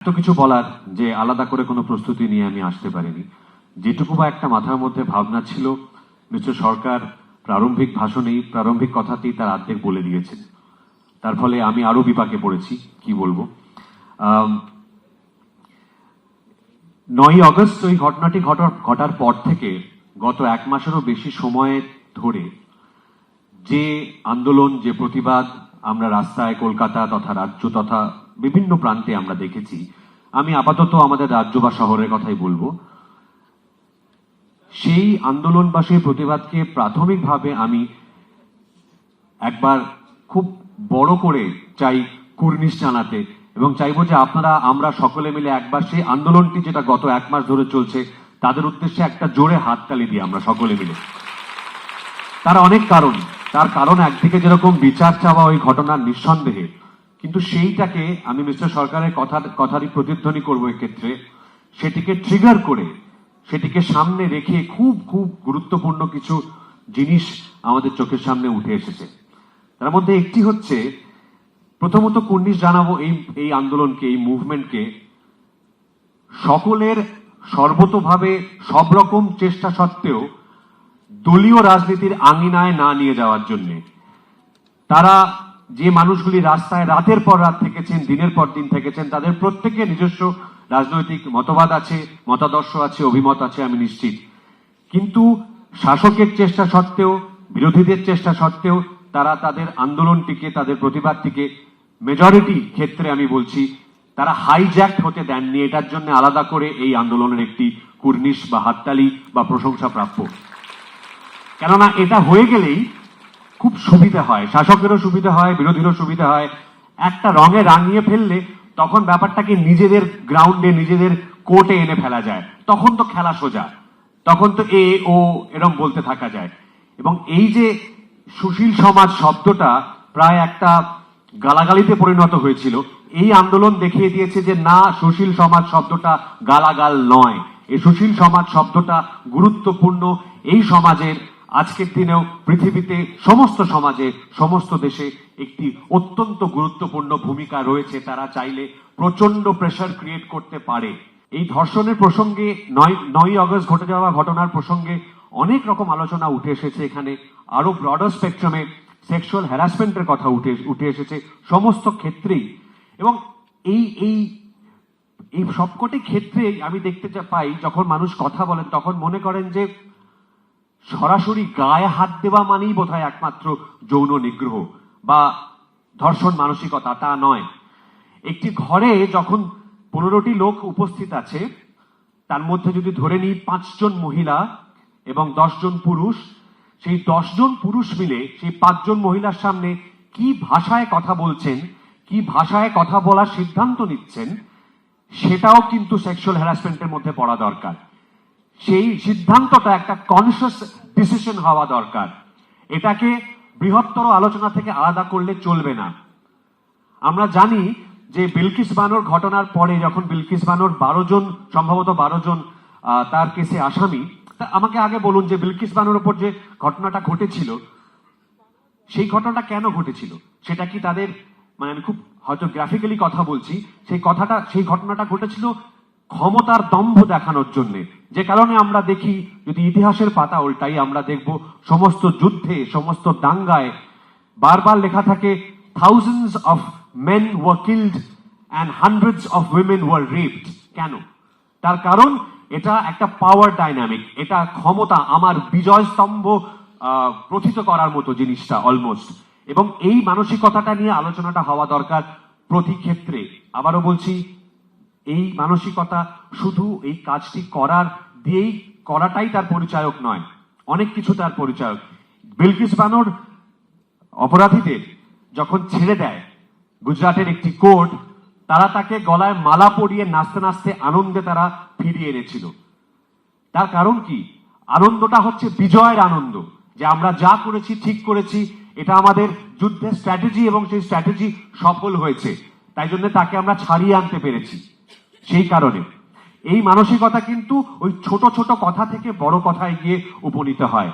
এত কিছু বলার যে আলাদা করে কোনো প্রস্তুতি নিয়ে আমি আসতে পারিনি। যেটুকু বা একটা মাথার মধ্যে ভাবনা ছিল, মিস্টার সরকার প্রারম্ভিক ভাষণেই প্রারম্ভিক কথাতেই তার অর্ধেক বলে দিয়েছেন। তার ফলে আমি আরো বিপাকে পড়েছি, কি বলবো। 9ই অগস্ট ওই ঘটনাটি ঘটার পর থেকে গত এক মাসেরও বেশি সময় ধরে যে আন্দোলন, যে প্রতিবাদ আমরা রাস্তায় কলকাতা তথা রাজ্য তথা বিভিন্ন প্রান্তে আমরা দেখেছি, আমি আপাতত আমাদের রাজ্য বা শহরের কথাই বলবো। সেই আন্দোলন বা সেই প্রতিবাদকে প্রাথমিকভাবে আমি একবার খুব বড় করে চাই কুর্নিশ জানাতে, এবং চাইবো যে আমরা সকলে মিলে একবার সেই আন্দোলনটি যেটা গত এক মাস ধরে চলছে তাদের উদ্দেশ্যে একটা জোরে হাততালি দিই আমরা সকলে মিলে। তার অনেক কারণ, তার কারণ একদিকে যেরকম বিচার চাওয়া ওই ঘটনার নিঃসন্দেহে, কিন্তু সেইটাকে আমি মিস্টার সরকারের কথারই প্রতিধ্বনি করবো এক্ষেত্রে, সেটিকে ট্রিগার করে সেটিকে সামনে রেখে খুব খুব গুরুত্বপূর্ণ কিছু জিনিস আমাদের চোখের সামনে উঠে এসেছে। তার মধ্যে একটি হচ্ছে, প্রথমত কুর্নিশ জানাবো এই আন্দোলনকে, এই মুভমেন্টকে সকলের সর্বতোভাবে সব রকম চেষ্টা সত্ত্বেও দলীয় রাজনীতির আঙিনায় না নিয়ে যাওয়ার জন্য। তারা যে মানুষগুলি রাস্তায় রাতের পর রাত থেকেছেন, দিনের পর দিন থেকেছেন, তাদের প্রত্যেকের নিজস্ব রাজনৈতিক মতবাদ আছে, মতাদর্শ আছে, অভিমত আছে, আমি নিশ্চিত। কিন্তু শাসকের চেষ্টা সত্ত্বেও, বিরোধীদের চেষ্টা সত্ত্বেও তারা তাদের আন্দোলনটিকে, তাদের প্রতিবাদটিকে মেজরিটি ক্ষেত্রে আমি বলছি তারা হাইজ্যাক্ট হতে দেননি। এটার জন্য আলাদা করে এই আন্দোলনের একটি কুর্নিশ বা হাততালি বা প্রশংসা প্রাপ্য। কেননা এটা হয়ে গেলেই খুব সুবিধা হয়, শাসকেরও সুবিধা হয়, বিরোধীরও সুবিধা হয়। একটা রঙে রাঙিয়ে ফেললে তখন ব্যাপারটাকে নিজেদের গ্রাউন্ডে, নিজেদের কোর্টে এনে ফেলা যায়, তখন তো খেলা সোজা, তখন তো ও এরম বলতে থাকা যায়। এবং এই যে সুশীল সমাজ শব্দটা প্রায় একটা গালাগালিতে পরিণত হয়েছিল, এই আন্দোলন দেখিয়ে দিয়েছে যে না, সুশীল সমাজ শব্দটা গালাগাল নয়, এই সুশীল সমাজ শব্দটা গুরুত্বপূর্ণ। এই সমাজের আজকের দিনেও পৃথিবীতে সমস্ত সমাজে, সমস্ত দেশে একটি অত্যন্ত গুরুত্বপূর্ণ ভূমিকা রয়েছে। তারা চাইলে প্রচন্ড প্রেসার ক্রিয়েট করতে পারে। এই ধর্ষণের প্রসঙ্গে, 9ই অগস্ট ঘটে যাওয়া ঘটনার প্রসঙ্গে অনেক রকম আলোচনা উঠে এসেছে এখানে। আরো ব্রডার স্পেকট্রামে সেক্সুয়াল হ্যারাসমেন্টের কথা উঠে এসেছে সমস্ত ক্ষেত্রেই। এবং এই এই এই সবকটি ক্ষেত্রে আমি দেখতে পাই, যখন মানুষ কথা বলেন তখন মনে করেন যে সরাসরি গায়ে হাত দেওয়া মানেই বোধহয় একমাত্র যৌন নিগ্রহ বা ধর্ষণ মানসিকতা, তা নয়। একটি ঘরে যখন 15টি লোক উপস্থিত আছে, তার মধ্যে যদি ধরে নিই 5 জন মহিলা এবং 10 জন পুরুষ, সেই 10 জন পুরুষ মিলে সেই 5 জন মহিলার সামনে কি ভাষায় কথা বলছেন, কি ভাষায় কথা বলার সিদ্ধান্ত নিচ্ছেন, সেটাও কিন্তু সেক্সুয়াল হ্যারাসমেন্টের মধ্যে পড়া দরকার। সেই সিদ্ধান্তটা একটা কনসিয়াস ডিসিশন হওয়া দরকার। এটাকে বৃহত্তর আলোচনা থেকে আলাদা করলে চলবে না। আমরা জানি যে বিলকিস বানোর ঘটনার পরে, যখন বিলকিস বানোর 12 জন, সম্ভবত 12 জন তার কেসে আসামি, আমাকে আগে বলুন যে বিলকিস বানোর উপর যে ঘটনাটা ঘটেছিল, সেই ঘটনাটা কেন ঘটেছিল? সেটা কি তাদের, মানে আমি খুব হয়তো গ্রাফিক্যালি কথা বলছি, সেই ঘটনাটা ঘটেছিল ক্ষমতার দম্ভ দেখানোর জন্য। যে কারণে আমরা দেখি, যদি ইতিহাসের পাতা উল্টাই, আমরা দেখব সমস্ত যুদ্ধে, সমস্ত দাঙ্গায় বারবার লেখা থাকে thousands of men were killed and hundreds of women were raped। কেন? তার কারণ এটা একটা পাওয়ার ডাইনামিক, এটা ক্ষমতা, আমার বিজয় স্তম্ভ প্রথিত করার মতো জিনিসটা অলমোস্ট। এবং এই মানসিকতাটা নিয়ে আলোচনাটা হওয়া দরকার প্রতি ক্ষেত্রে। আবারও বলছি, এই মানসিকতা শুধু এই কাজটি করাটাই তার পরিচায়ক নয়, অনেক কিছু তার পরিচায়ক। বিলকিস বানোর অপরাধীদের যখন ছেড়ে দেয় গুজরাটের একটি কোর্ট, তারা তাকে গলায় মালা পরিয়ে নাচতে নাচতে আনন্দে তারা ফিরিয়ে এনেছিল। তার কারণ কি? আনন্দটা হচ্ছে বিজয়ের আনন্দ, যে আমরা যা করেছি ঠিক করেছি, এটা আমাদের যুদ্ধের স্ট্র্যাটেজি এবং সেই স্ট্র্যাটেজি সফল হয়েছে, তাই জন্য তাকে আমরা ছাড়িয়ে আনতে পেরেছি। সেই কারণে এই মানসিকতা কিন্তু ওই ছোট ছোট কথা থেকে বড় কথায় গিয়ে উপনীত হয়।